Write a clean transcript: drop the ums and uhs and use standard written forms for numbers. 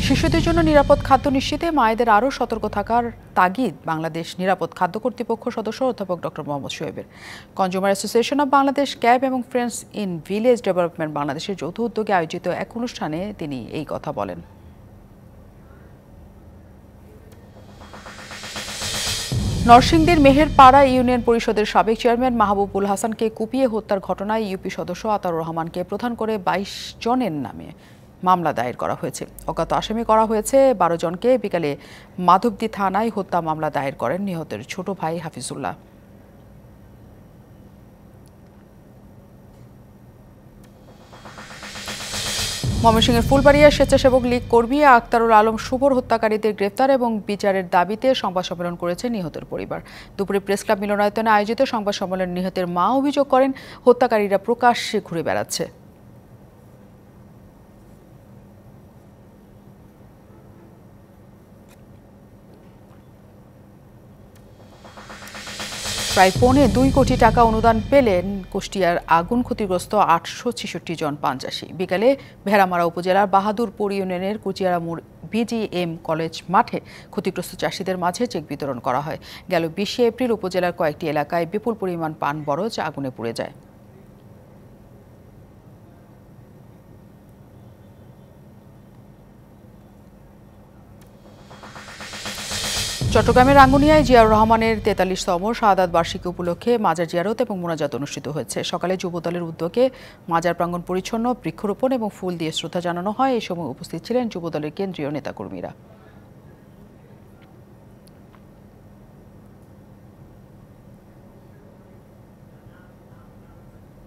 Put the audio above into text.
শিশুদের জন্য নিরাপদ খাদ্য নিশ্চিতে মায়েদের আরও সতর্ক থাকার তাগিদ বাংলাদেশ নিরাপদ খাদ্য কর্তৃপক্ষ সদস্য অধ্যাপক ডক্টর মোহাম্মদ শোয়েবের। Consumer association of Bangladesh, CAB এবং ফ্রেন্ডস ইন ভিলেজ ডেভেলপমেন্ট বাংলাদেশের যৌথ উদ্যোগে আয়োজিত এক অনুষ্ঠানে তিনি এই কথা বলেন। নরসিংদীর মেহেরপাড়া ইউনিয়ন পরিষদের সাবেক চেয়ারম্যান মাহবুবুল হাসানকে কুপিয়ে হত্যার ঘটনায় ইউপি সদস্য আতাউর রহমানকে প্রধান করে ২২ জনের নামে মামলা দায়ের করা হয়েছে। অজ্ঞাত আসামি করা হয়েছে ১২ জনকে। বিকালে মাধবদী থানায় হত্যা মামলা দায়ের করেন নিহতের ছোট ভাই হাফিজুল্লাহ। ময়মনসিংহের ফুলবাড়িয়া স্বেচ্ছাসেবক লীগ কর্মী আক্তারুল আলম শুভর হত্যাকারীদের গ্রেফতার এবং বিচারের দাবিতে সংবাদ সম্মেলন করেছে নিহতের পরিবার। দুপুরে প্রেস ক্লাব মিলনায়তনে আয়োজিত সংবাদ সম্মেলনে নিহতের মা অভিযোগ করেন হত্যাকারীরা প্রকাশ্যে ঘুরে বেড়াচ্ছে। প্রায় ২.৫ কোটি টাকা অনুদান পেলেন কুষ্টিয়ার আগুন ক্ষতিগ্রস্ত ৮৬৬ জন পানচাষী। বিকালে ভেড়ামারা উপজেলার বাহাদুরপুর ইউনিয়নের কুচিয়ারা বিজিএম কলেজ মাঠে ক্ষতিগ্রস্ত চাষিদের মাঝে চেক বিতরণ করা হয়। গেল ২০ এপ্রিল উপজেলার কয়েকটি এলাকায় বিপুল পরিমাণ পান বরজ আগুনে পুড়ে যায়। চট্টগ্রামের রাঙ্গুনিয়ায় জিয়াউর রহমানের ৪৩তম শাহাদাত বার্ষিকী উপলক্ষে মাজার জিয়ারত এবং মোনাজাত অনুষ্ঠিত হয়েছে। সকালে যুবদলের উদ্যোগে মাজার প্রাঙ্গণ পরিচ্ছন্ন, বৃক্ষরোপণ এবং ফুল দিয়ে শ্রদ্ধা জানানো হয়। এই সময় উপস্থিত ছিলেন যুবদলের কেন্দ্রীয় নেতাকর্মীরা।